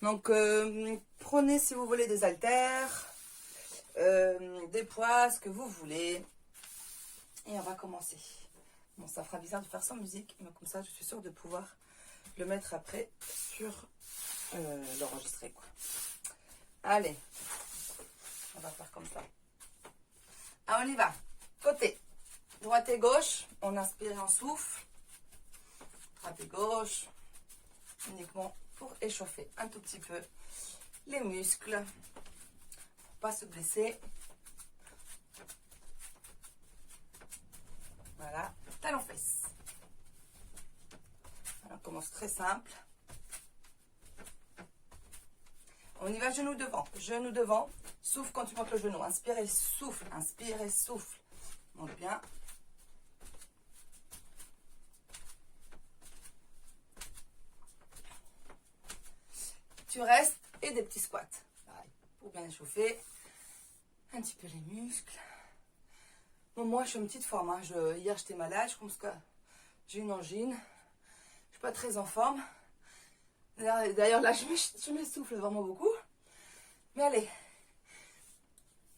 Donc, prenez si vous voulez des haltères, des poids, ce que vous voulez. Et on va commencer. Bon, ça fera bizarre de faire sans musique, mais comme ça, je suis sûre de pouvoir le mettre après sur l'enregistrer, quoi. Allez, on va faire comme ça. Ah, on y va. Côté. Droite et gauche. On inspire et on souffle. Droite et gauche. Uniquement pour échauffer un tout petit peu les muscles. Pour pas se blesser. Voilà. Talons-fesses. On commence très simple. On y va genou devant. Genou devant. Souffle quand tu montes le genou. Inspire et souffle. Inspire et souffle. Monte bien. Tu restes et des petits squats. Pareil, pour bien échauffer un petit peu les muscles. Bon, moi, je suis une petite forme. Hein. Hier, j'étais malade. Je pense que j'ai une angine. Je suis pas très en forme. D'ailleurs, là, je m'essouffle vraiment beaucoup. Mais allez,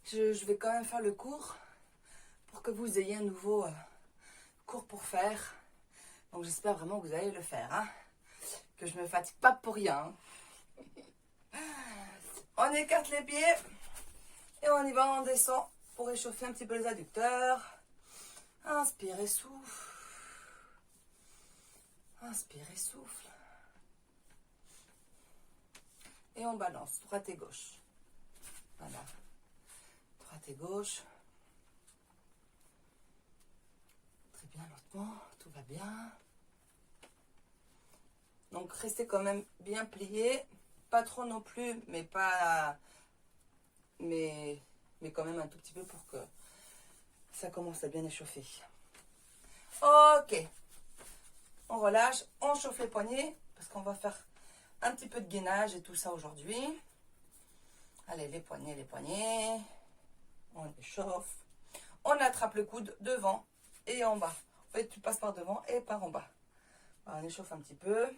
je vais quand même faire le cours pour que vous ayez un nouveau cours pour faire. Donc, j'espère vraiment que vous allez le faire. Hein. Que je me fatigue pas pour rien. On écarte les pieds et on y va, on descend pour réchauffer un petit peu les adducteurs. Inspire et souffle. Inspire et souffle. Et on balance, droite et gauche. Voilà. Droite et gauche. Très bien, lentement, tout va bien. Donc, restez quand même bien plié. Pas trop non plus, mais pas... Mais quand même un tout petit peu pour que ça commence à bien échauffer. Ok. On relâche, on chauffe les poignets, parce qu'on va faire un petit peu de gainage et tout ça aujourd'hui. Allez, les poignets. On les chauffe. On attrape le coude devant et en bas. En fait, tu passes par devant et par en bas. On échauffe un petit peu.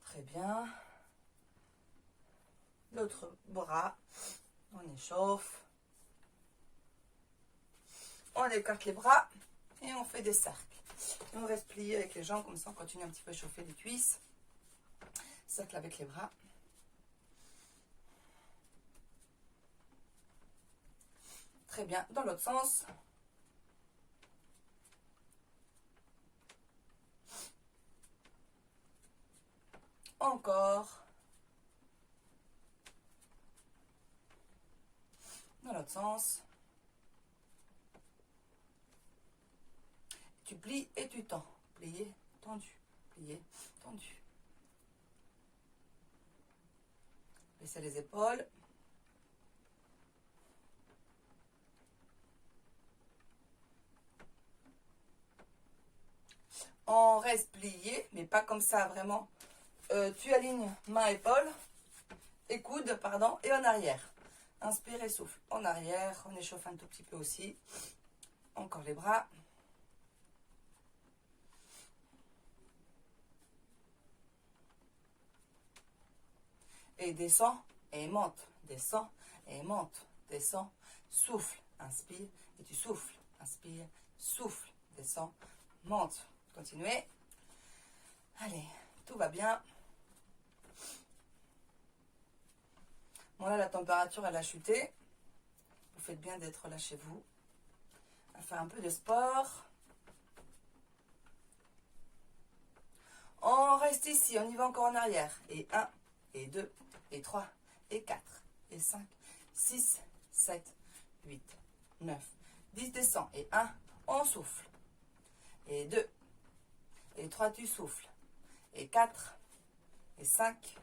Très bien. L'autre bras. On échauffe. On écarte les bras et on fait des cercles. Et on reste plié avec les jambes, comme ça on continue un petit peu à chauffer les cuisses. Cercle avec les bras. Très bien. Dans l'autre sens. Encore. Dans l'autre sens. Tu plies et tu tends. Plié, tendu. Plié, tendu. Baissez les épaules. On reste plié, mais pas comme ça vraiment. Tu alignes main, épaule, et coude, pardon, et en arrière. Inspire et souffle. En arrière, on échauffe un tout petit peu aussi. Encore les bras. Et descend et monte. Descend et monte. Descend, souffle. Inspire et tu souffles. Inspire, souffle. Descend, monte. Continuez. Allez, tout va bien. Bon là, la température, elle a chuté. Vous faites bien d'être là chez vous. On va faire un peu de sport. On reste ici, on y va encore en arrière. Et 1, et 2, et 3, et 4, et 5, 6, 7, 8, 9, 10, descend. Et 1, on souffle. Et 2, et 3, tu souffles. Et 4, et 5,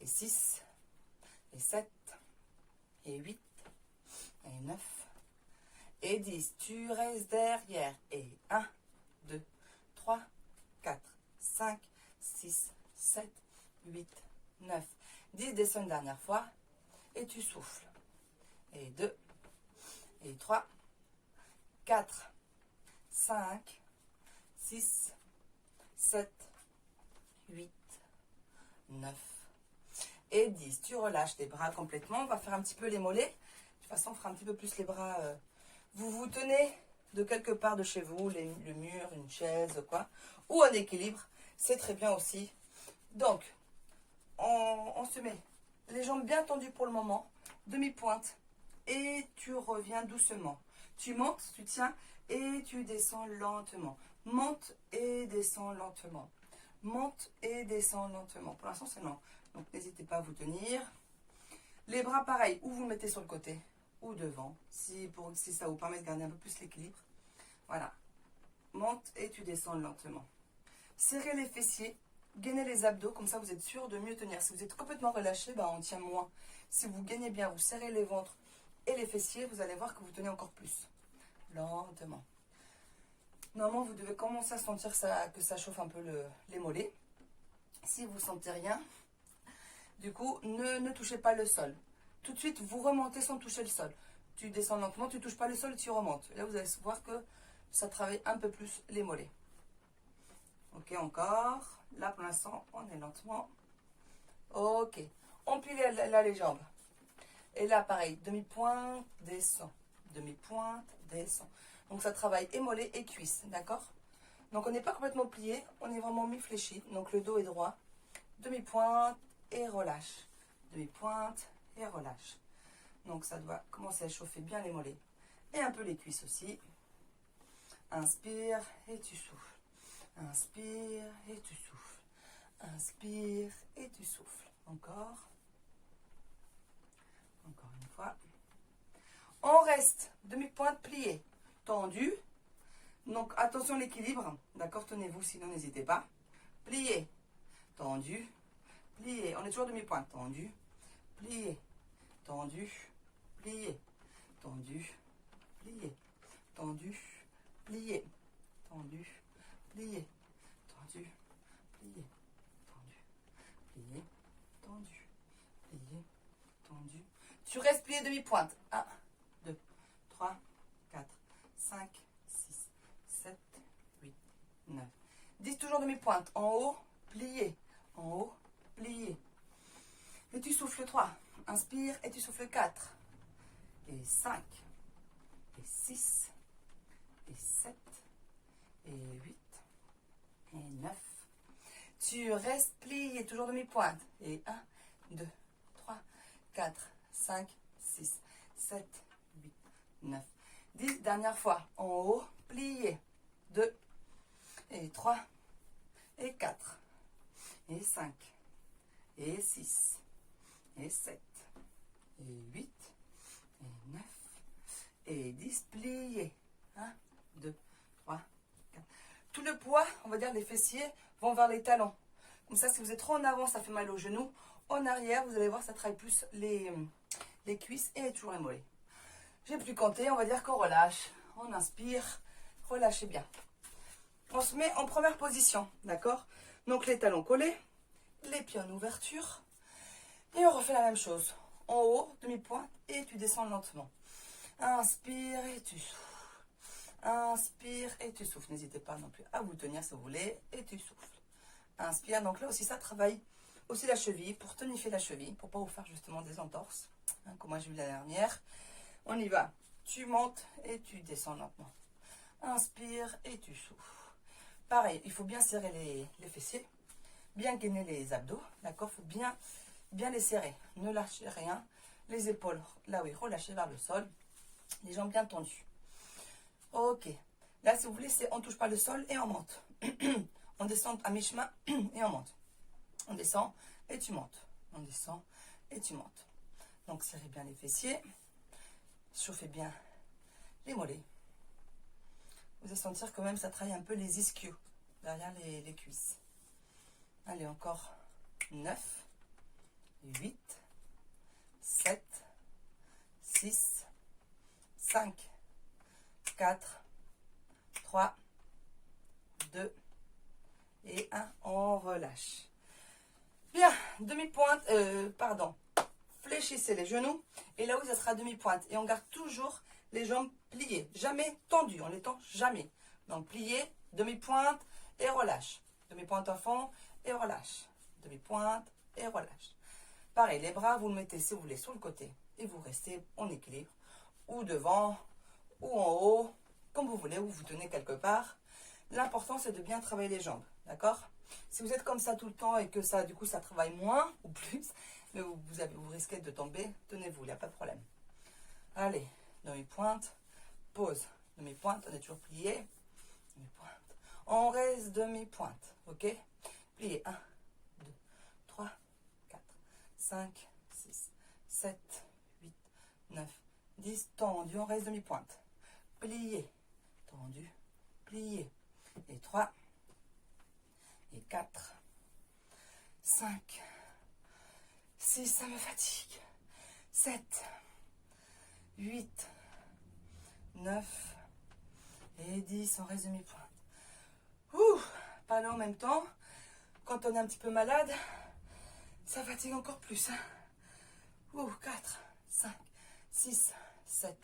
et 6, et 7, et 8, et 9, et 10. Tu restes derrière. Et 1, 2, 3, 4, 5, 6, 7, 8, 9, 10. Descends une dernière fois. Et tu souffles. Et 2, et 3, 4, 5, 6, 7, 8, 9, et 10. Tu relâches les bras complètement. On va faire un petit peu les mollets. De toute façon, on fera un petit peu plus les bras. Vous vous tenez de quelque part de chez vous, le mur, une chaise, quoi. Ou en équilibre. C'est très bien aussi. Donc, on se met les jambes bien tendues pour le moment. Demi-pointe. Et tu reviens doucement. Tu montes, tu tiens et tu descends lentement. Monte et descends lentement. Monte et descends lentement. Pour l'instant, c'est lent. Donc, n'hésitez pas à vous tenir. Les bras, pareil, ou vous le mettez sur le côté ou devant, si ça vous permet de garder un peu plus l'équilibre. Voilà. Monte et tu descends lentement. Serrez les fessiers, gainez les abdos, comme ça vous êtes sûr de mieux tenir. Si vous êtes complètement relâché, on tient moins. Si vous gainez bien, vous serrez les ventres et les fessiers, vous allez voir que vous tenez encore plus. Lentement. Normalement, vous devez commencer à sentir que ça chauffe un peu les mollets. Si vous ne sentez rien, du coup, ne touchez pas le sol. Tout de suite, vous remontez sans toucher le sol. Tu descends lentement, tu ne touches pas le sol, tu remontes. Là, vous allez voir que ça travaille un peu plus les mollets. Ok, encore. Là, pour l'instant, on est lentement. Ok. On plie là les jambes. Et là, pareil, demi-pointe, descend. Demi-pointe, descend. Donc, ça travaille et mollets et cuisses, d'accord? Donc, on n'est pas complètement plié, on est vraiment mi-fléchi. Donc, le dos est droit. Demi-pointe et relâche. Demi-pointe et relâche. Donc, ça doit commencer à chauffer bien les mollets. Et un peu les cuisses aussi. Inspire et tu souffles. Inspire et tu souffles. Inspire et tu souffles. Encore. Encore une fois. On reste demi-pointe pliée. Tendu. Donc, attention à l'équilibre. D'accord, tenez-vous, sinon n'hésitez pas. Plié. Tendu. Plié. On est toujours demi-pointe. Tendu. Plié. Tendu. Plié. Tendu. Plié. Tendu. Plié. Tendu. Plié. Tendu. Plié. Tendu. Plié. Tendu. Plié. Tendu. Tu restes plié demi-pointe. 1, 2, 3, 4, 5, 6, 7, 8, 9. 10 toujours demi-pointe. En haut, plié. En haut, plié. Et tu souffles 3. Inspire et tu souffles 4. Et 5. Et 6. Et 7. Et 8. Et 9. Tu restes plié, toujours demi-pointe. Et 1, 2, 3, 4, 5, 6, 7, 8, 9. 10, dernière fois. En haut, plié. 2. Et 3. Et 4. Et 5. Et 6. Et 7. Et 8. Et 9. Et 10, plié. 1, 2, 3, 4. Tout le poids, on va dire les fessiers, vont vers les talons. Comme ça, si vous êtes trop en avant, ça fait mal aux genoux. En arrière, vous allez voir, ça travaille plus les cuisses et toujours les mollets. J'ai plus compté, on va dire qu'on relâche. On inspire, relâchez bien. On se met en première position, d'accord? Donc les talons collés, les pieds en ouverture. Et on refait la même chose. En haut, demi-pointe, et tu descends lentement. Inspire et tu souffles. Inspire et tu souffles. N'hésitez pas non plus à vous tenir si vous voulez. Et tu souffles. Inspire. Donc là aussi, ça travaille aussi la cheville pour tonifier la cheville, pour pas vous faire justement des entorses, comme moi j'ai vu la dernière. On y va. Tu montes et tu descends lentement. Inspire et tu souffles. Pareil, il faut bien serrer les fessiers, bien gainer les abdos, d'accord? Il faut bien les serrer. Ne lâchez rien. Les épaules, là oui, relâchez vers le sol. Les jambes bien tendues. Ok. Là, si vous voulez, on ne touche pas le sol et on monte. On descend à mi-chemin et on monte. On descend et tu montes. On descend et tu montes. Donc, serrez bien les fessiers. Chauffez bien les mollets. Vous allez sentir quand même ça travaille un peu les ischios derrière les cuisses. Allez, encore 9, 8, 7, 6, 5, 4, 3, 2 et 1. On relâche. Bien, demi-pointe, fléchissez les genoux et là où ça sera demi-pointe. Et on garde toujours les jambes pliées, jamais tendues, on les tend jamais. Donc plié, demi-pointe et relâche. Demi-pointe à fond et relâche. Demi-pointe et relâche. Pareil, les bras, vous le mettez si vous voulez sur le côté et vous restez en équilibre, ou devant, ou en haut, comme vous voulez, ou vous tenez quelque part. L'important, c'est de bien travailler les jambes, d'accord? Si vous êtes comme ça tout le temps et que ça, du coup, ça travaille moins ou plus, mais vous risquez de tomber, tenez-vous, il n'y a pas de problème. Allez, demi-pointe, pause, demi-pointe, on est toujours plié, demi-pointe. On reste demi-pointe, ok? Plié, 1, 2, 3, 4, 5, 6, 7, 8, 9, 10, tendu, on reste demi-pointe. Plié, tendu, plié. Et 3, et 4, 5, 6, ça me fatigue. 7, 8, 9 et 10, on reste demi-pointe. Ouh, pas là en même temps. Quand on est un petit peu malade, ça fatigue encore plus. Hein. Ouh, 4, 5, 6, 7,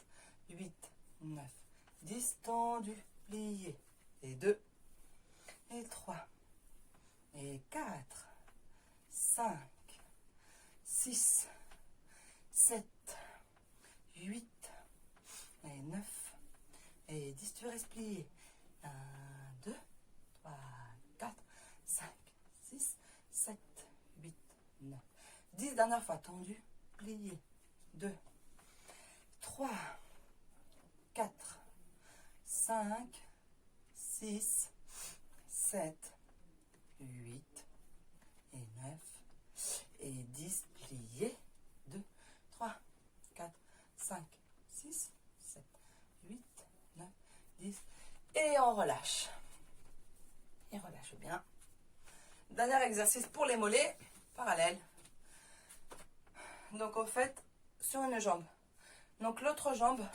8, 9, 10, tendu, plié. Et 2, et 3, et 4, 5, 6, 7, 8, et 9, et 10, tu restes plié. 1, 2, 3, 4, 5, 6, 7, 8, 9, 10, dernière fois, tendu, plié. 2, 3, 4, 5, 6, 7, 8, et 9, et 10, plié. 2, 3, 4, 5, 6, 7, 8, 9, 10. Et on relâche. Et relâche bien. Dernier exercice pour les mollets, parallèle. Donc on fait sur une jambe. Donc l'autre jambe,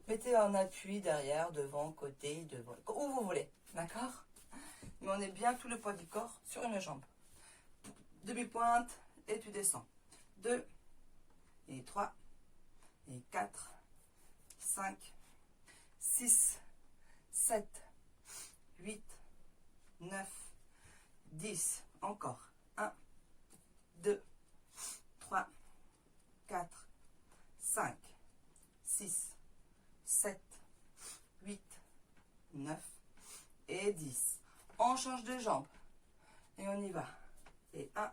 mettez en appui derrière, devant, côté, devant, où vous voulez. D'accord? Mais on est bien tout le poids du corps sur une jambe. Demi-pointe et tu descends. 2, et 3, et 4, 5, 6, 7, 8, 9, 10. Encore. 1, 2, 3, 4, 5, 6, 7, 8, 9 et 10. On change de jambe. Et on y va. Et 1,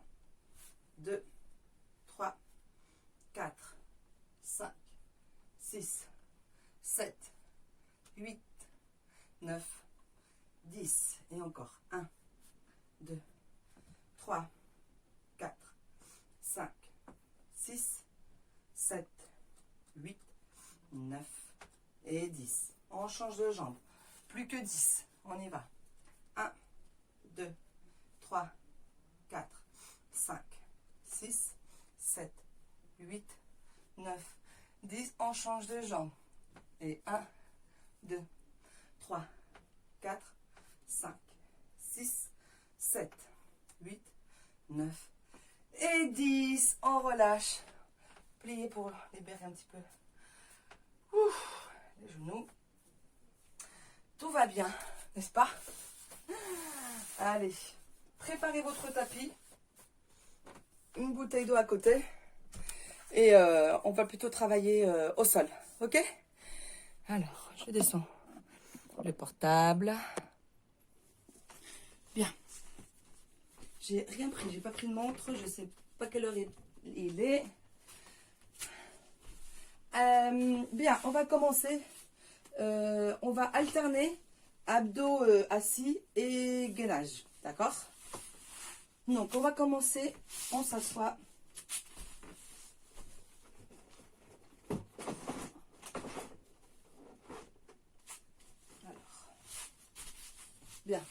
2, 3, 4, 5, 6, 7, 8, 9, 10. Et encore. 1, 2, 3, 4, 5, 6, 7, 8, 9 et 10. On change de jambe. Plus que 10. On y va. 1, 2, 3, 4, 5, 6, 7, 8, 9, 10. On change de jambe. Et 1, 2, 3, 4, 5, 6, 7, 8, 9 et 10. On relâche. Pliez pour libérer un petit peu. Ouf, les genoux. Tout va bien, n'est-ce pas? Allez, préparez votre tapis. Une bouteille d'eau à côté. Et on va plutôt travailler au sol. Ok? Alors, je descends le portable. Bien. J'ai rien pris. J'ai pas pris de montre. Je sais pas quelle heure il est. Bien, on va commencer. On va alterner abdos assis et gainage. D'accord? Donc, on va commencer. On s'assoit. Alors. Bien.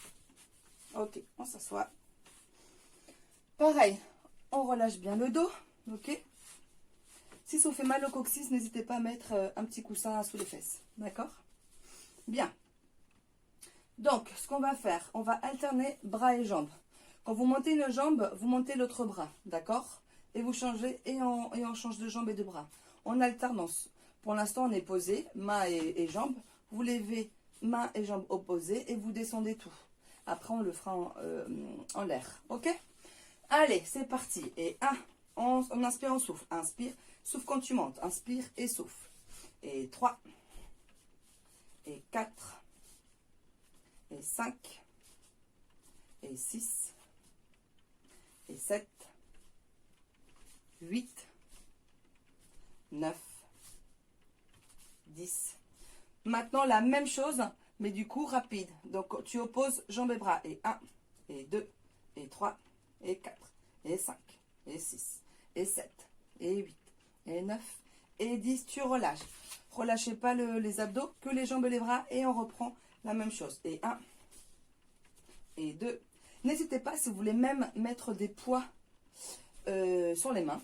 Ok, on s'assoit. Pareil, on relâche bien le dos. Ok? Si ça vous fait mal au coccyx, n'hésitez pas à mettre un petit coussin sous les fesses. D'accord? Bien. Donc, ce qu'on va faire, on va alterner bras et jambes. Quand vous montez une jambe, vous montez l'autre bras. D'accord? Et vous changez et on change de jambe et de bras. En alternance. Pour l'instant, on est posé, mains et jambes. Vous levez mains et jambes opposées et vous descendez tout. Après, on le fera en l'air. Ok? Allez, c'est parti. Et 1, On inspire, on souffle. Inspire, souffle quand tu montes. Inspire et souffle. Et 3. Et 4. Et 5. Et 6. Et 7. 8. 9. 10. Maintenant, la même chose, mais du coup, rapide. Donc, tu opposes jambes et bras. Et 1, et 2, et 3, et 4, et 5, et 6, et 7, et 8, et 9, et 10. Tu relâches. Relâchez pas les abdos, que les jambes et les bras. Et on reprend la même chose. Et 1, et 2. N'hésitez pas, si vous voulez même mettre des poids sur les mains.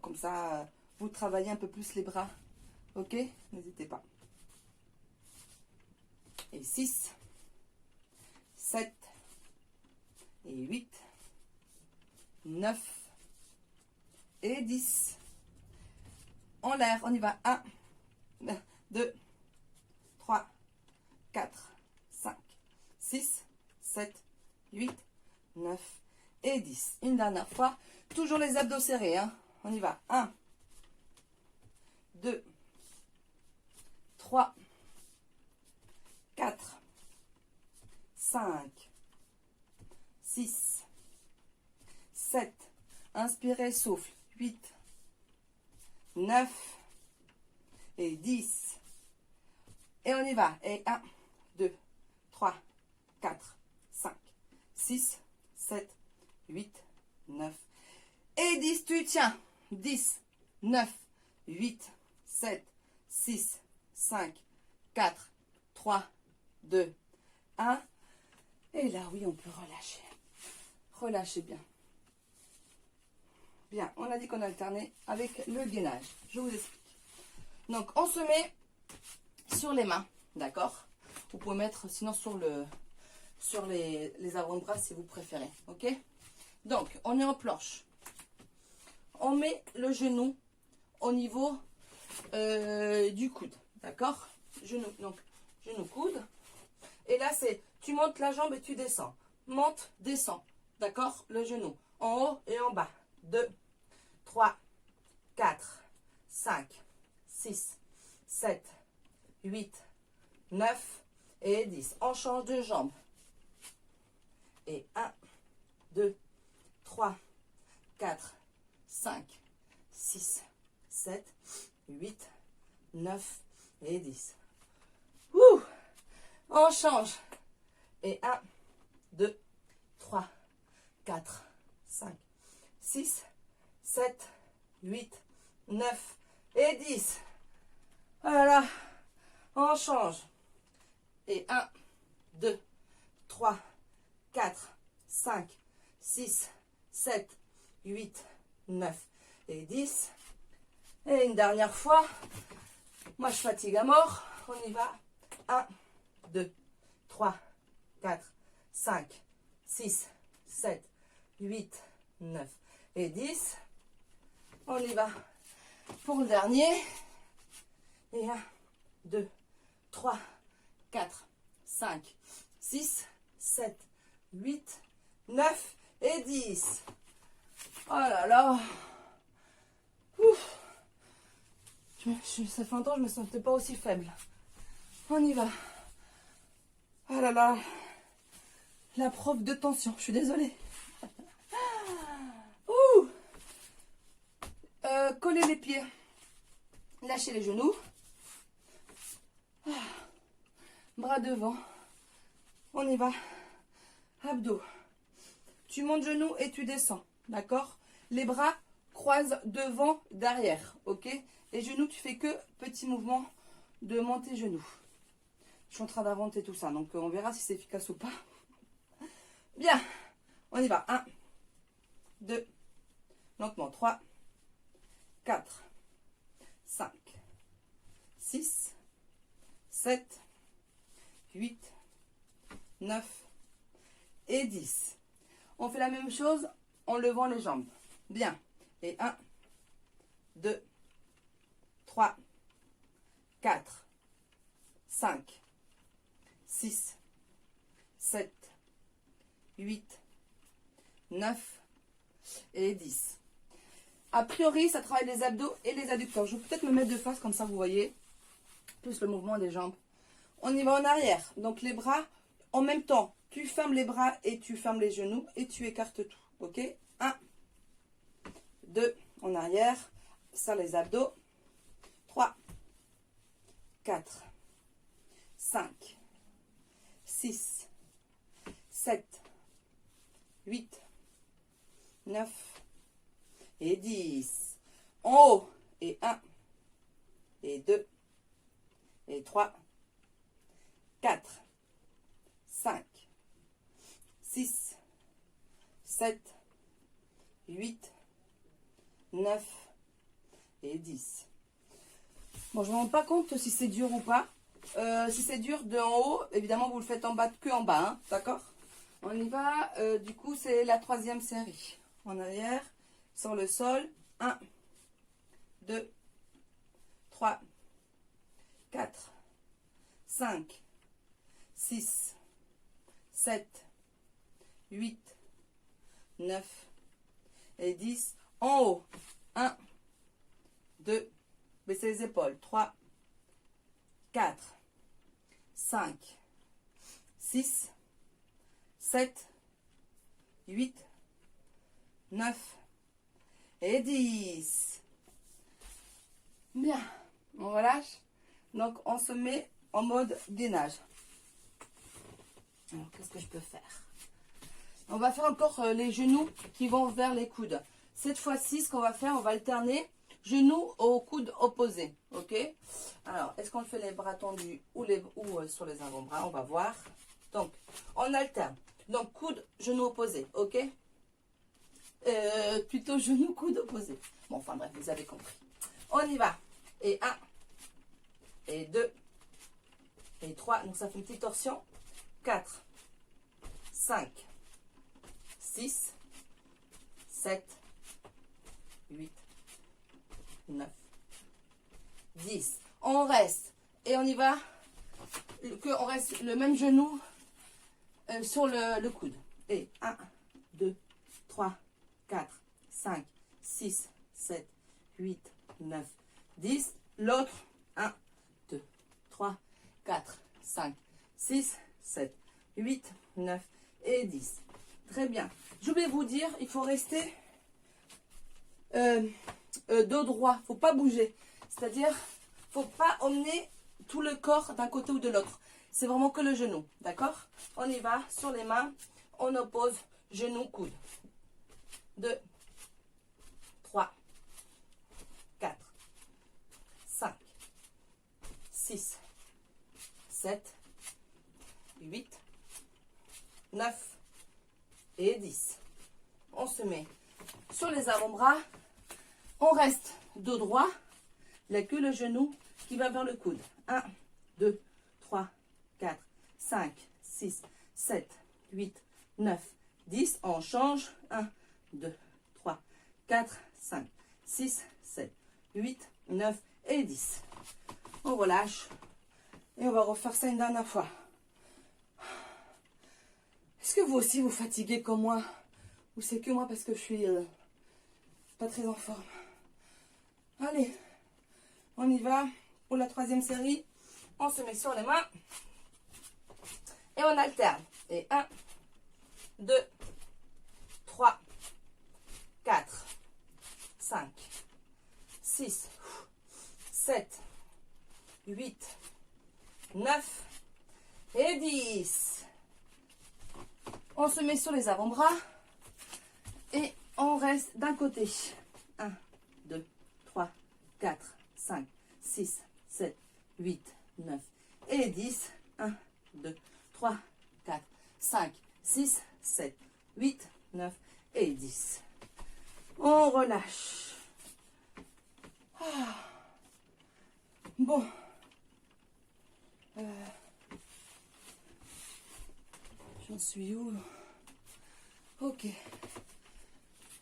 Comme ça, vous travaillez un peu plus les bras. Ok? N'hésitez pas. Et 6, 7, et 8, 9, et 10. En l'air, on y va. 1, 2, 3, 4, 5, 6, 7, 8, 9 et 10. Une dernière fois. Toujours les abdos serrés. Hein. On y va. 1, 2, 3, 4, 5, 6, 7. Inspirez, souffle. 8, 9 et 10. Et on y va. Et 1, 2, 3, 4, 5, 6, 7, 8, 9 et 10. Tu tiens. 10, 9, 8, 7, 6, 5, 4, 3, 2, 1. Et là, oui, on peut relâcher. Relâchez bien. Bien, on a dit qu'on alternait avec le gainage. Je vous explique. Donc, on se met sur les mains, d'accord? Vous pouvez mettre sinon sur les avant-bras si vous préférez, ok? Donc, on est en planche. On met le genou au niveau du coude, d'accord? Genou, donc, genou, coude. Et là, c'est, tu montes la jambe et tu descends. Monte, descends, d'accord? Le genou, en haut et en bas. 2, 3, 4, 5, 6, 7, 8, 9 et 10. On change de jambe. Et 1, 2, 3, 4, 5, 6, 7, 8, 9 et 10. Ouh! On change. Et 1, 2, 3, 4, 5, 6, 7, 8, 9 et 10. Voilà. On change. Et 1, 2, 3, 4, 5, 6, 7, 8, 9 et 10. Et une dernière fois. Moi, je fatigue à mort. On y va. 1, 2, 3, 4, 5, 6, 7, 8, 9 et 10. On y va pour le dernier. Et 1, 2, 3, 4, 5, 6, 7, 8, 9 et 10. Oh là là. Ouf. Ça fait longtemps que je ne me sentais pas aussi faible. On y va. Oh là là. La preuve de tension. Je suis désolée. Ouh. Collez les pieds. Lâchez les genoux. Bras devant. On y va. Abdos. Tu montes genoux et tu descends. D'accord? Les bras croisent devant, derrière. Ok? Les genoux, tu fais que petit mouvement de monter genoux. Je suis en train d'inventer tout ça. Donc, on verra si c'est efficace ou pas. Bien. On y va. 1, 2, lentement. 3, 4, 5, 6, 7, 8, 9 et 10. On fait la même chose en levant les jambes. Bien. Et 1, 2, 3, 4, 5, 6, 7, 8, 9 et 10. A priori, ça travaille les abdos et les adducteurs. Je vais peut-être me mettre de face, comme ça vous voyez plus le mouvement des jambes. On y va en arrière. Donc les bras, en même temps, tu fermes les bras et tu fermes les genoux et tu écartes tout. Ok? 1, 2, en arrière. Ça, les abdos. 3, 4, 5, 6, 7, 8, 9 et 10. En haut. Et 1, et 2, et 3, 4, 5, 6, 7, 8, 9 et 10. Bon, je ne me rends pas compte si c'est dur ou pas. Si c'est dur de en haut, évidemment, vous le faites en bas que en bas, hein, d'accord? On y va. Du coup, c'est la 3e série. En arrière, sur le sol. 1, 2, 3, 4, 5, 6, 7, 8, 9 et 10. En haut. 1, 2, baissez les épaules. 3, 4, 5, 6, 7, 8, 9 et 10. Bien, on relâche. Donc, on se met en mode gainage. Alors, qu'est-ce que je peux faire? On va faire encore les genoux qui vont vers les coudes. Cette fois-ci, ce qu'on va faire, on va alterner genoux aux coudes opposés. Ok? Alors, est-ce qu'on fait les bras tendus ou sur les avant-bras? On va voir. Donc, on alterne. Donc, coude, genoux opposés. Ok? Plutôt genoux, coudes opposés. Bon, enfin bref, vous avez compris. On y va. Et 1, et 2, et 3. Donc, ça fait une petite torsion. 4, 5, 6, 7, 8, 9, 10. On reste. Et on y va. On reste le même genou sur le coude. Et 1, 2, 3, 4, 5, 6, 7, 8, 9, 10. L'autre. 1, 2, 3, 4, 5, 6, 7, 8, 9 et 10. Très bien. Je vais vous dire, il faut rester dos droit. Il ne faut pas bouger. C'est-à-dire, il ne faut pas emmener tout le corps d'un côté ou de l'autre. C'est vraiment que le genou. D'accord? On y va. Sur les mains, on oppose genou, coude. 2, 3, 4, 5, 6, 7, 8, 9 et 10. On se met sur les avant-bras. On reste dos droit. Il n'y a que le genou qui va vers le coude. 1, 2, 3, 4, 5, 6, 7, 8, 9, 10. On change. 1, 2, 3, 4, 5, 6, 7, 8, 9 et 10. On relâche. Et on va refaire ça une dernière fois. Est-ce que vous aussi vous fatiguez comme moi? Ou c'est que moi parce que je suis pas très en forme? Allez, on y va pour la 3e série. On se met sur les mains. Et on alterne. Et 1, 2, 3, 4, 5, 6, 7, 8, 9 et 10. On se met sur les avant-bras et on reste d'un côté. 1, 2, 3, 4, 5, 6, 7, 8, 9 et 10. 1, 2, 3, 4, 5, 6, 7, 8, 9 et 10. On relâche. Bon. J'en suis où? Ok.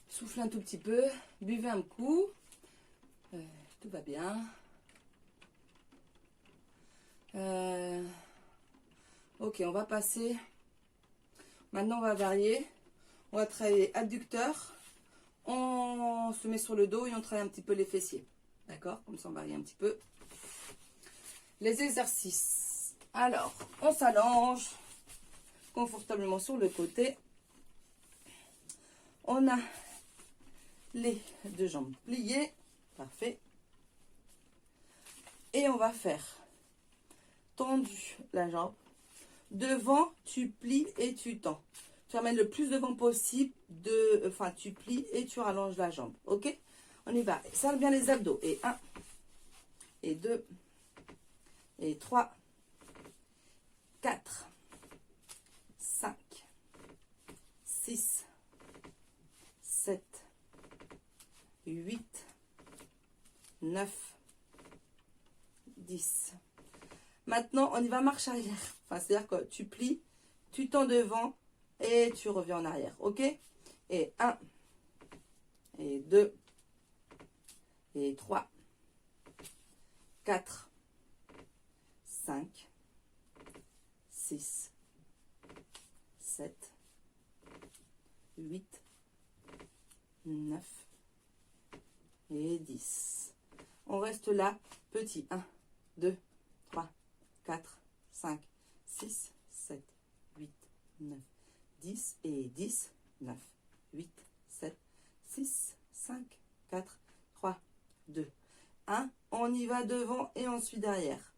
Soufflez un tout petit peu. Buvez un coup. Tout va bien. Ok, on va passer. Maintenant, on va varier. On va travailler adducteur. On on se met sur le dos et on travaille un petit peu les fessiers. D'accord? Comme ça, on varie un petit peu. Les exercices. Alors, on s'allonge confortablement sur le côté. On a les deux jambes pliées. Parfait. Et on va faire tendu la jambe. Devant, tu plies et tu tends. Tu ramènes le plus de vent possible. Enfin, tu plies et tu rallonges la jambe. Ok? On y va. Serre bien les abdos. Et 1, et 2, et 3, 4, 5, 6, 7, 8, 9, 10. Maintenant, on y va marche arrière. Enfin, c'est-à-dire que tu plies, tu tends devant et tu reviens en arrière. Ok? Et 1, et 2, et 3, 4, 5, 6, 7, 8, 9 et 10. On reste là, petit. 1, 2, 3, 4, 5, 6, 7, 8, 9, 10 et 10, 9, 8, 7, 6, 5, 4, 3, 2, 1. On y va devant et ensuite derrière.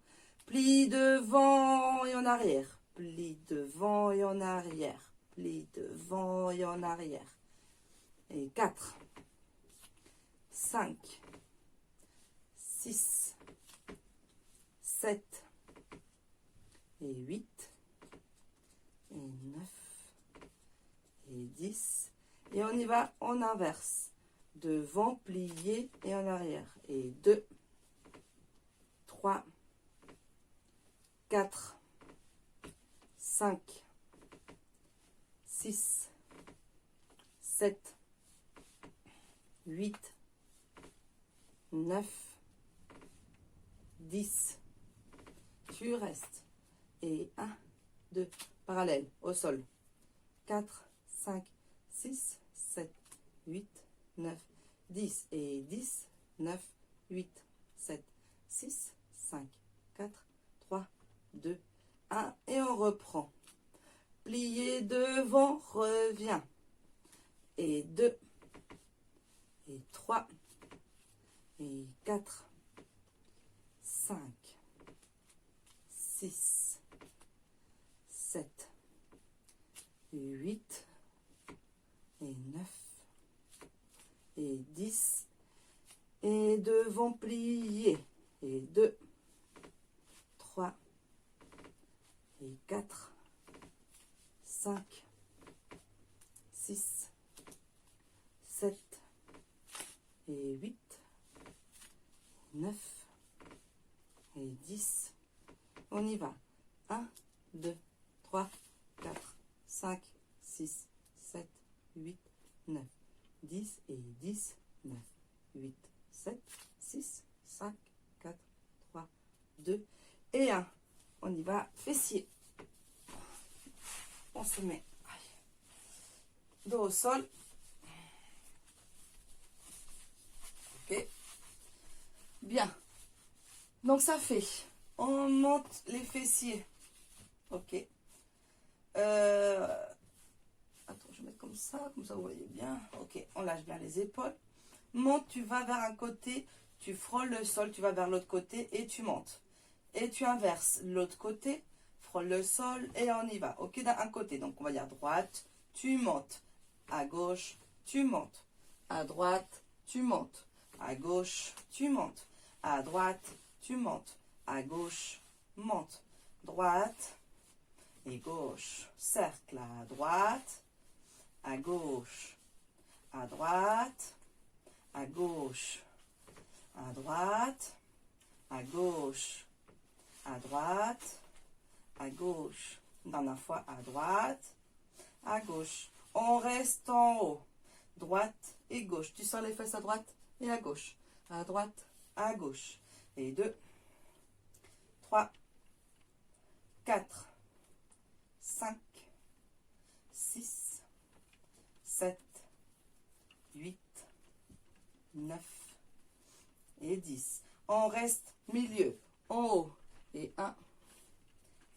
Plie devant et en arrière. Plie devant et en arrière. Plie devant et en arrière. Et 4, 5, 6, 7 et 8 et 9 et 10. Et on y va en inverse. Devant, plié et en arrière. Et 2, 3, 4, 5, 6, 7, 8, 9, 10. Tu restes. Et 1, 2, parallèle, au sol. 4, 5, 6, 7, 8, 9, 10. Et 10, 9, 8, 7, 6, 5, 4, 3, 2, 1. Et on reprend. Plié devant, reviens. Et 2, et 3, et 4, 5, 6, 7, 8, et 9, et 10, et devant plier, et 2, 3, et 4, 5, 6, 7, et 8, 9, et 10. On y va. 1, 2, 3, 4, 5, 6, 7, 8, 9, 10 et 10, 9, 8, 7, 6, 5, 4, 3, 2 et 1. On y va, fessier. On se met dos au sol. Ok. Bien. Donc ça fait, on monte les fessiers. Ok. Attends, je vais mettre comme ça vous voyez bien. Ok, on lâche bien les épaules. Monte, tu vas vers un côté, tu frôles le sol, tu vas vers l'autre côté et tu montes. Et tu inverses l'autre côté, frôle le sol et on y va. Ok, d'un côté, donc on va dire droite, tu montes. À gauche, tu montes. À droite, tu montes. À gauche, tu montes. À droite, tu montes. À gauche, monte. Droite et gauche. Cercle à droite, à gauche. À droite, à gauche. À droite, à gauche. À droite, à gauche. Dernière fois, à droite, à gauche. On reste en haut. Droite et gauche. Tu sors les fesses à droite et à gauche. À droite, à gauche. Et 2, 3, 4, 5, 6, 7, 8, 9 et 10. On reste milieu, en haut. Et 1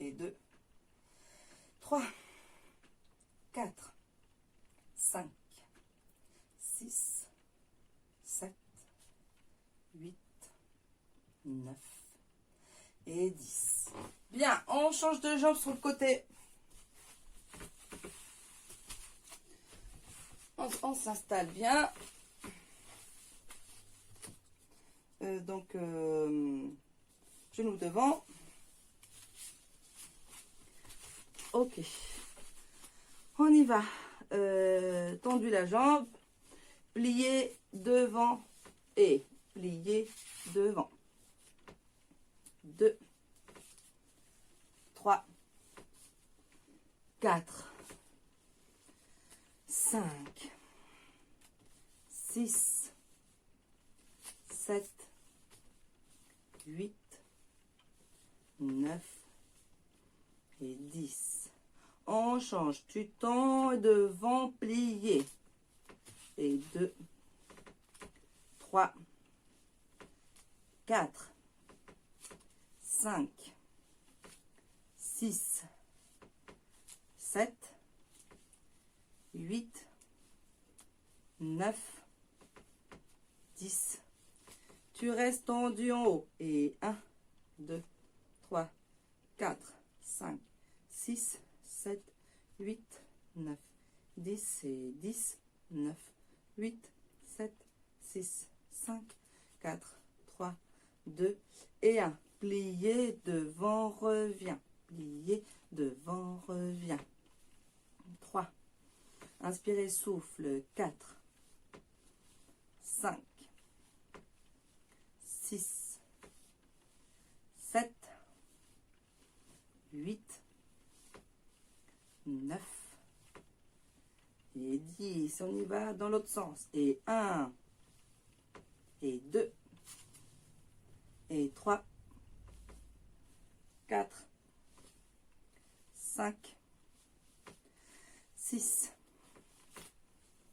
et 2, 3, 4, 5, 6, 7, 8, 9 et 10. Bien, on change de jambe sur le côté. On s'installe bien. Genoux devant. Ok. On y va. Tendu la jambe. Plié devant et plié devant. 2, 3, 4, 5, 6, 7, 8, 9 et 10. On change. Tu tends devant, plié. Et 2, 3, 4, 5, 6, 7, 8, 9, 10. Tu restes tendu en haut. Et 1, 2, 3, 4, 5, 6, 7, 8, 9, 10 et 10, 9, 8, 7, 6, 5, 4, 3, 2 et 1. Plié devant, revient. Plié devant, revient. 3. Inspirez, souffle. 4, 5, 6, 7, 8, 9 et 10. On y va dans l'autre sens. Et 1, et 2, et 3, 4, 5, 6,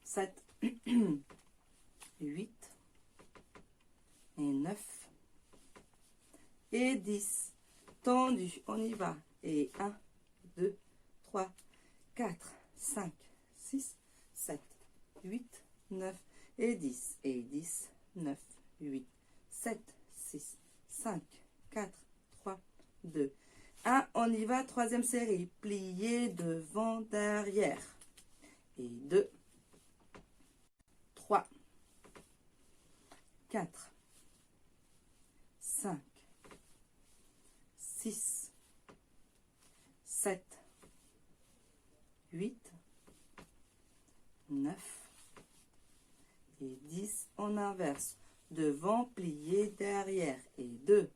7, 8 et 9 et 10. Tendu, on y va. Et 1, 2, 3, 4, 5, 6, 7, 8, 9 et 10. Et 10, 9, 8, 7, 6, 5, 4, 3, 2, 1. On y va, troisième série. Plié devant, derrière. Et 2, 3, 4, 5, 6, 7, 8, 9 et 10. On inverse. Devant, plié, derrière. Et 2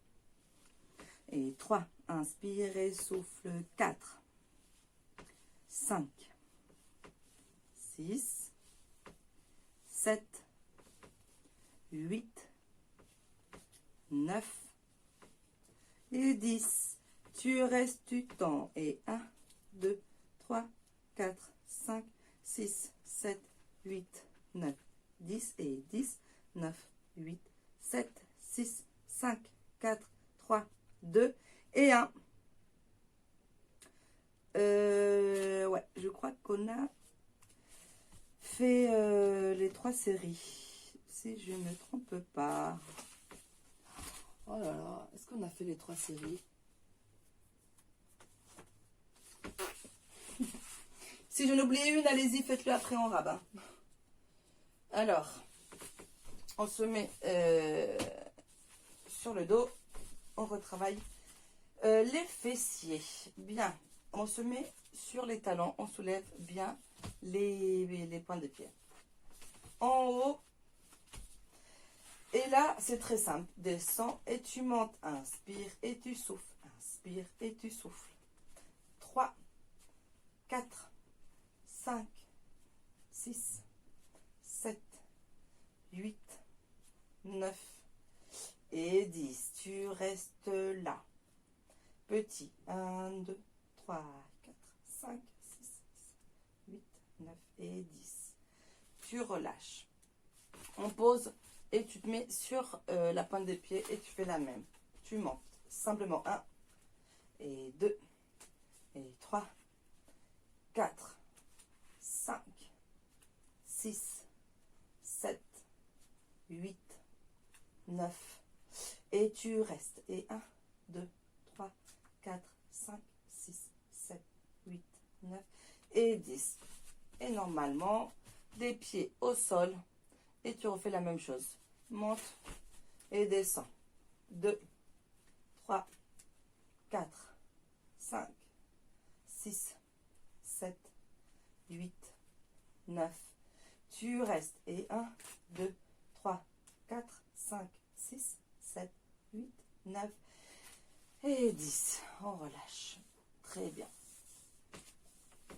et 3. Inspirez, souffle. 4, 5, 6, 7, 8, 9 et 10. Tu restes du temps. Et 1, 2, 3, 4, 5, 6, 7, 8, 9, 10 et 10, 9, 8, 7, 6, 5, 4, 3, 2 et 1. Ouais, je crois qu'on a fait les 3 séries. Si je ne me trompe pas. Oh là là, est-ce qu'on a fait les 3 séries? Si j'en oublie une, allez-y, faites-le après en rabat. Alors, on se met sur le dos, on retravaille les fessiers. Bien, on se met sur les talons, on soulève bien les pointes de pied. En haut, et là, c'est très simple. Descends et tu montes. Inspire et tu souffles. Inspire et tu souffles. 3, 4, 5, 6, 7, 8, 9 et 10. Tu restes là. Petit. 1, 2, 3, 4, 5, 6, 7, 8, 9 et 10. Tu relâches. On pose Et tu te mets sur la pointe des pieds et tu fais la même. Tu montes. Simplement 1 et 2 et 3, 4, 5, 6, 7, 8, 9. Et tu restes. Et 1, 2, 3, 4, 5, 6, 7, 8, 9 et 10. Et normalement, des pieds au sol. Et tu refais la même chose. Monte et descends. 2, 3, 4, 5, 6, 7, 8, 9. Tu restes. Et 1, 2, 3, 4, 5, 6, 7, 8, 9 et 10. On relâche. Très bien.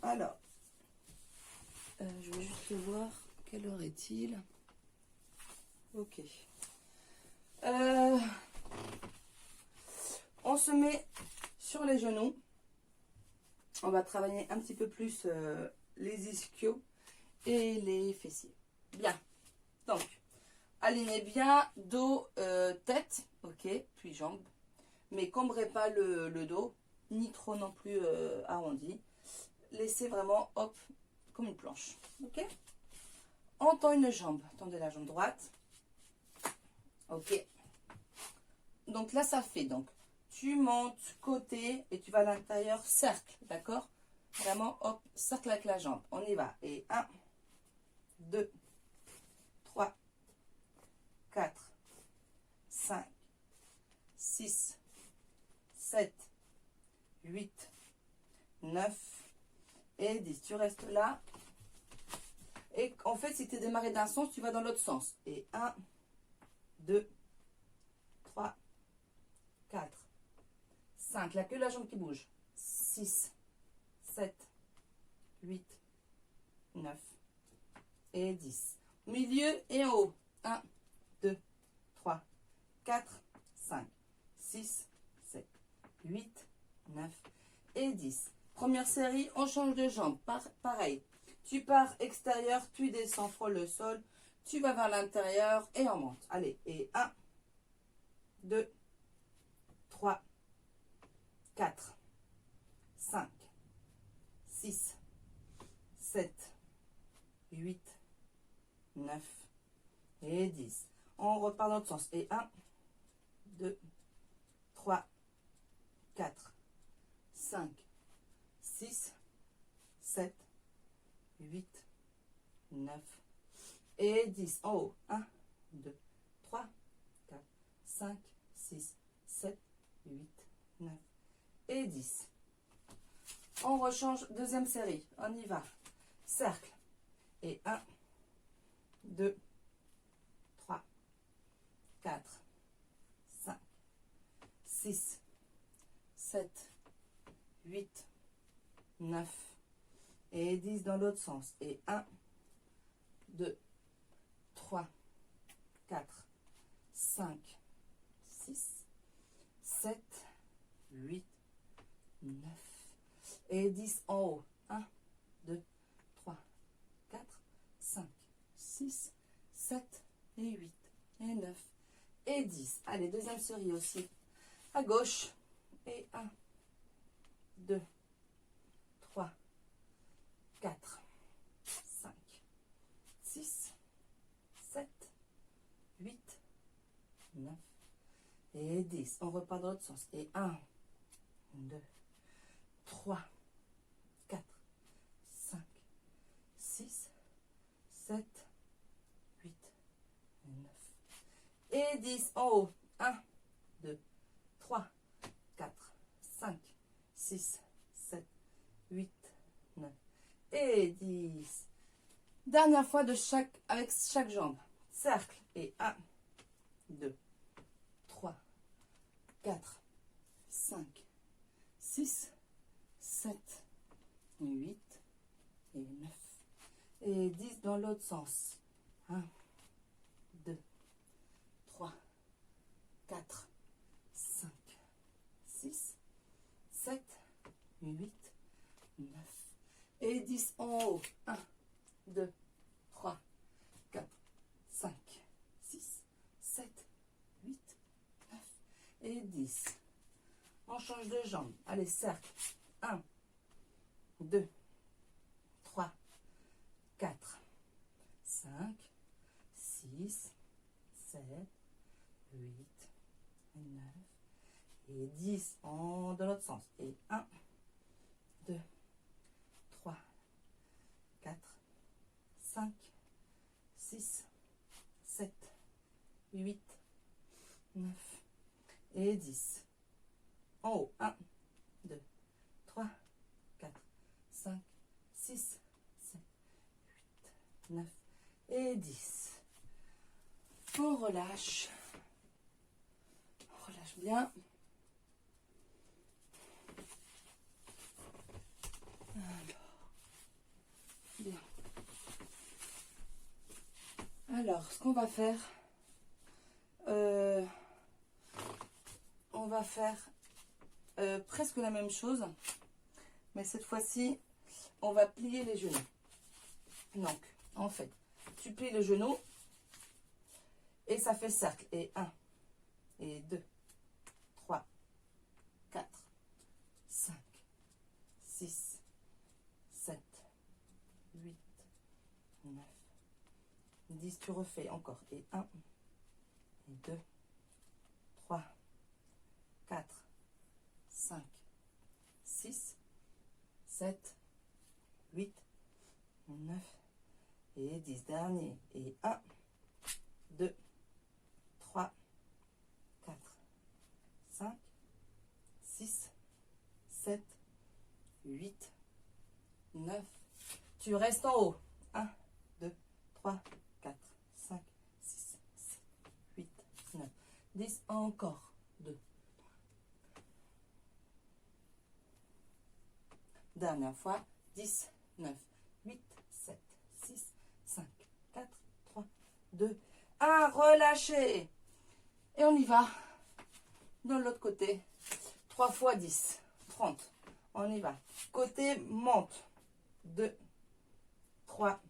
Alors, je vais juste voir quelle heure est-il. Ok. On se met sur les genoux. On va travailler un petit peu plus les ischios et les fessiers. Bien. Donc, alignez bien dos, tête, ok, puis jambes. Mais cambrez pas le dos, ni trop non plus arrondi. Laissez vraiment, hop, comme une planche. Ok. On tend une jambe. Tendez la jambe droite. Ok. Donc là, ça fait donc. Tu montes côté et tu vas à l'intérieur, cercle, d'accord? Vraiment, hop, cercle avec la jambe. On y va. Et 1, 2, 3, 4, 5, 6, 7, 8, 9 et 10. Tu restes là. Et en fait, si tu es démarré d'un sens, tu vas dans l'autre sens. Et 1, 2, 3, 4, 5. Il n'y a que la jambe qui bouge. 6, 7, 8, 9 et 10. Milieu et en haut. 1, 2, 3, 4, 5, 6, 7, 8, 9 et 10. Première série, on change de jambe. Pareil. Tu pars extérieur, tu descends, frôle le sol. Tu vas vers l'intérieur et on monte. Allez, et 1, 2, 3, 4, 5, 6, 7, 8, 9 et 10. On repart dans l'autre sens. Et 1, 2, 3, 4, 5, 6, 7, 8, 9 et 10. En haut. 1, 2, 3, 4, 5, 6, 7, 8, 9 et 10. On rechange. Deuxième série. On y va. Cercle. Et 1, 2, 3, 4, 5, 6, 7, 8, 9 et 10 dans l'autre sens. Et 1, 2, 3, 4, 5, 6, 7, 8, 9 et 10 en haut. 1, 2, 3, 4, 5, 6, 7 et 8 et 9 et 10. Allez, deuxième série aussi. À gauche. Et 1, 2, 3, 4, 5, 6, 7, 8, 9 et 10. On repart dans l'autre sens. Et 1, 2, 3, 4, 5, 6, 7, 8, 9 et 10. En haut. 1, 2, 3, 4, 5, 6, 7, 8, 9 et 10. Dernière fois avec chaque jambe. Cercle. Et 1, 2, 3, 4, 5, 6, 7, 8 et 9 et 10 dans l'autre sens. 1, 2, 3, 4, 5, 6, 7, 8, 9 et 10 en haut. 1, 2, 3, 4, 5, 6, 10. On change de jambe. Allez, cercle. 1, 2, 3, 4, 5, 6, 7, 8, 9 et 10. Dans l'autre sens. Et 1, 2, 3, 4, 5, 6, 7, 8, 9 et 10. En haut. 1, 2, 3, 4, 5, 6, 7, 8, 9 et 10. On relâche. On relâche bien. Bien. Alors, ce qu'on va faire, on va faire presque la même chose, mais cette fois-ci, on va plier les genoux. Donc, en fait, tu plies le genou et ça fait cercle. Et 1, et 2, 3, 4, 5, 6, 7, 8, 9, 10. Tu refais encore. Et 1, et 2, 3, 4, 5, 6, 7, 8, 9 et 10. Dernier. Et 1, 2, 3, 4, 5, 6, 7, 8, 9. Tu restes en haut. 1, 2, 3, 4, 5, 6, 7, 8, 9, 10. Encore. 2. Dernière fois. 10, 9, 8, 7, 6, 5, 4, 3, 2, 1. Relâchez. Et on y va. De l'autre côté. 3 fois 10. 30. On y va. Côté monte. 2, 3,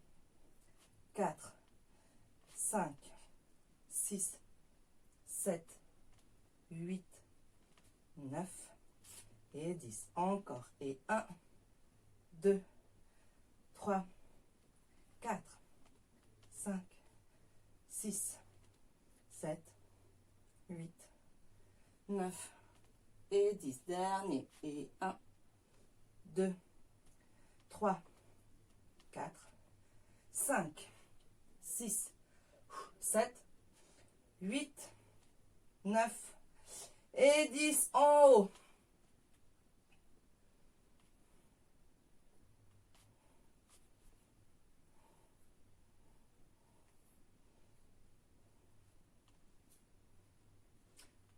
4, 5, 6, 7, 8, 9 et 10. Encore. Et 1, 2, 3, 4, 5, 6, 7, 8, 9 et 10. Dernier. Et 1, 2, 3, 4, 5, 6, 7, 8, 9 et 10 en haut.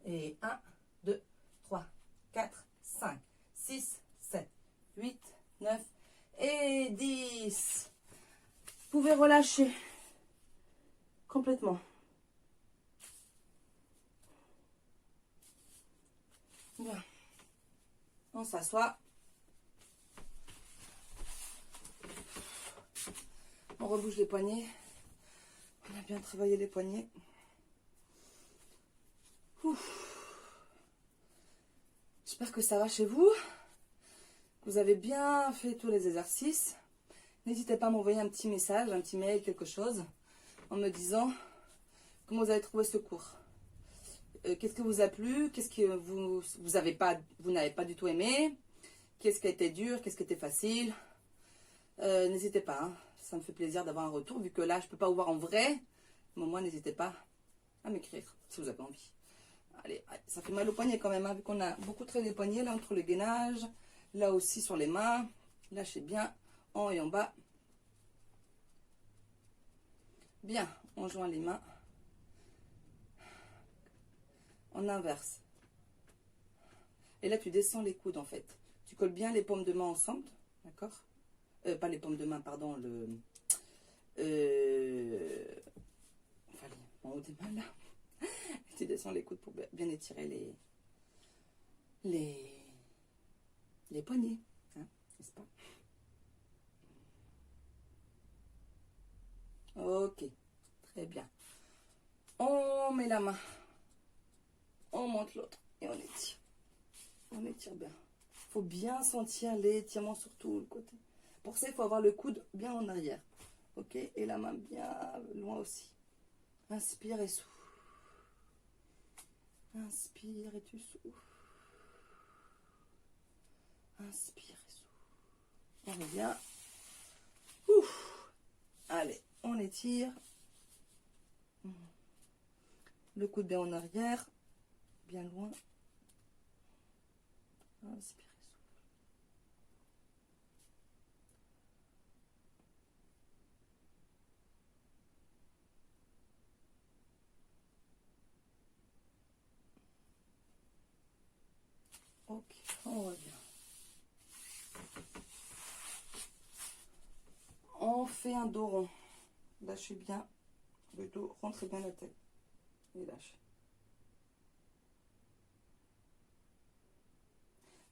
Et 1, 2, 3, 4, 5, 6, 7, 8, 9 et 10. Vous pouvez relâcher complètement. Bien. On s'assoit. On rebouge les poignets. On a bien travaillé les poignets. J'espère que ça va chez vous. Vous avez bien fait tous les exercices. N'hésitez pas à m'envoyer un petit message, un petit mail, quelque chose, en me disant comment vous avez trouvé ce cours. Qu'est-ce qui vous a plu? Qu'est-ce que vous n'avez pas du tout aimé? Qu'est-ce qui a été dur? Qu'est-ce qui était facile? N'hésitez pas. Hein. Ça me fait plaisir d'avoir un retour. Vu que là, je ne peux pas vous voir en vrai. Mais moi, n'hésitez pas à m'écrire si vous avez envie. Allez, ça fait mal au poignet quand même, hein, vu qu'on a beaucoup traîné les poignets, là, entre le gainage, là aussi sur les mains. Lâchez bien, en haut et en bas. Bien, on joint les mains. On inverse. Et là, tu descends les coudes, en fait. Tu colles bien les paumes de main ensemble, d'accord? Pas les paumes de main, pardon, enfin, en haut des mains, là. Tu descends les coudes pour bien étirer les poignets, hein, n'est-ce pas? Ok, très bien. On met la main, on monte l'autre. Et on étire. On étire bien. Il faut bien sentir l'étirement sur tout le côté. Pour ça, il faut avoir le coude bien en arrière. Ok? Et la main bien loin aussi. Inspire et souffle. Inspire et tu souffles. Inspire et souffle. On revient. Ouf. Allez, on étire. Le coude bien en arrière. Bien loin. Inspire et souffle. Ok, on revient. On fait un dos rond. Lâchez bien le dos, rentrez bien la tête. Et lâchez.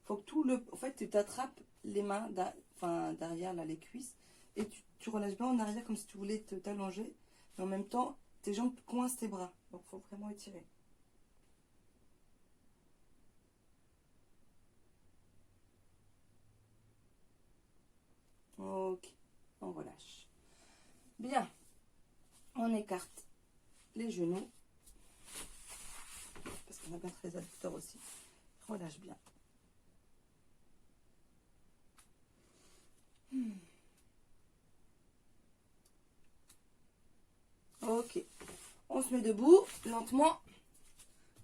Faut que tout le... En fait, tu t'attrapes les mains derrière, là, les cuisses. Et tu relâches bien en arrière comme si tu voulais t'allonger. Mais en même temps, tes jambes coincent tes bras. Donc, il faut vraiment étirer. Ok, on relâche. Bien. On écarte les genoux. Parce qu'on a bien très adducteurs aussi. Relâche bien. Ok. On se met debout, lentement.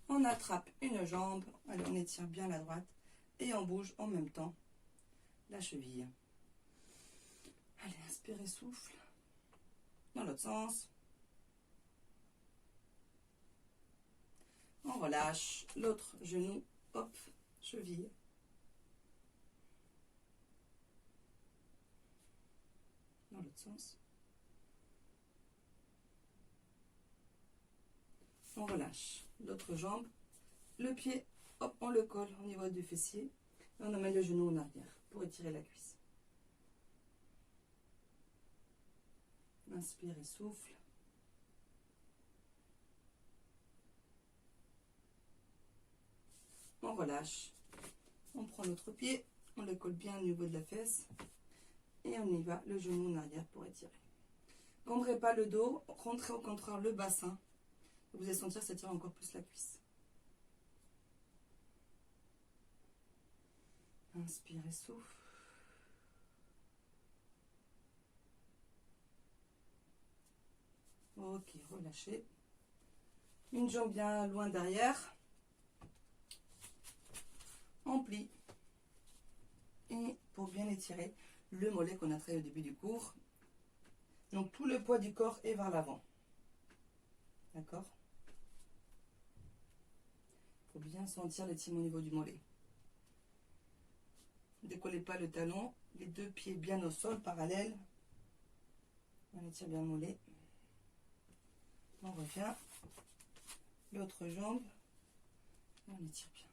On attrape une jambe. Allez, on étire bien la droite. Et on bouge en même temps la cheville. Allez, inspirez, souffle. Dans l'autre sens. On relâche l'autre genou. Hop, cheville. Dans l'autre sens. On relâche l'autre jambe. Le pied, hop, on le colle au niveau du fessier. Et on amène le genou en arrière pour étirer la cuisse. Inspire et souffle. On relâche. On prend l'autre pied. On le colle bien au niveau de la fesse. Et on y va, le genou en arrière pour étirer. Cambrez pas le dos. Rentrez au contraire le bassin. Vous allez sentir s'étirer encore plus la cuisse. Inspire et souffle. Ok, relâchez. Une jambe bien loin derrière. On plie. Et pour bien étirer le mollet qu'on a travaillé au début du cours. Donc tout le poids du corps est vers l'avant. D'accord? Il faut bien sentir l'étirement au niveau du mollet. Ne décollez pas le talon. Les deux pieds bien au sol, parallèles. On étire bien le mollet. On revient. L'autre jambe. Et on étire bien.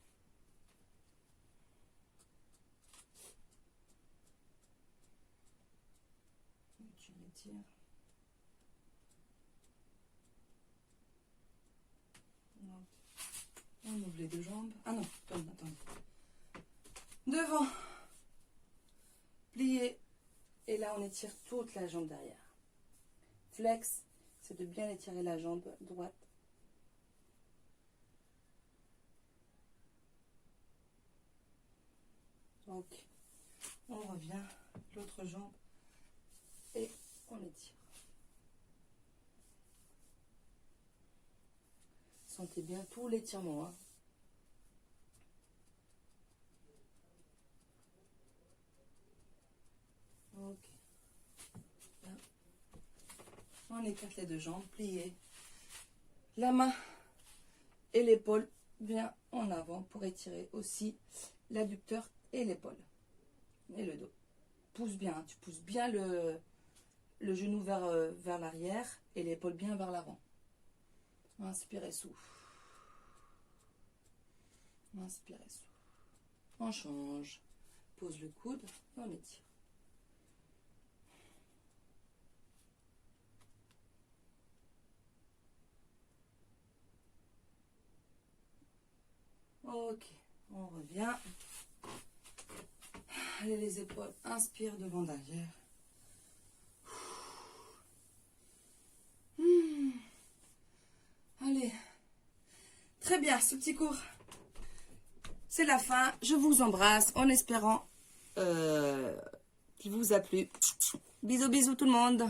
Tu l'étires. On ouvre les deux jambes. Ah non, attends. Devant. Plié. Et là, on étire toute la jambe derrière. Flex, c'est de bien étirer la jambe droite. Donc, on revient. L'autre jambe. Et on étire. Sentez bien tout l'étirement. Hein. Ok. Bien. On écarte les deux jambes, pliées. La main et l'épaule bien en avant pour étirer aussi l'adducteur et l'épaule. Et le dos. Pousse bien, hein. Tu pousses bien le genou vers l'arrière et l'épaule bien vers l'avant. Inspirez, souffle. Inspirez, souffle. On change. Pose le coude et on étire. Ok, on revient. Allez, les épaules, inspire devant derrière. Allez, très bien, ce petit cours, c'est la fin. Je vous embrasse en espérant qu'il vous a plu. Bisous, bisous tout le monde.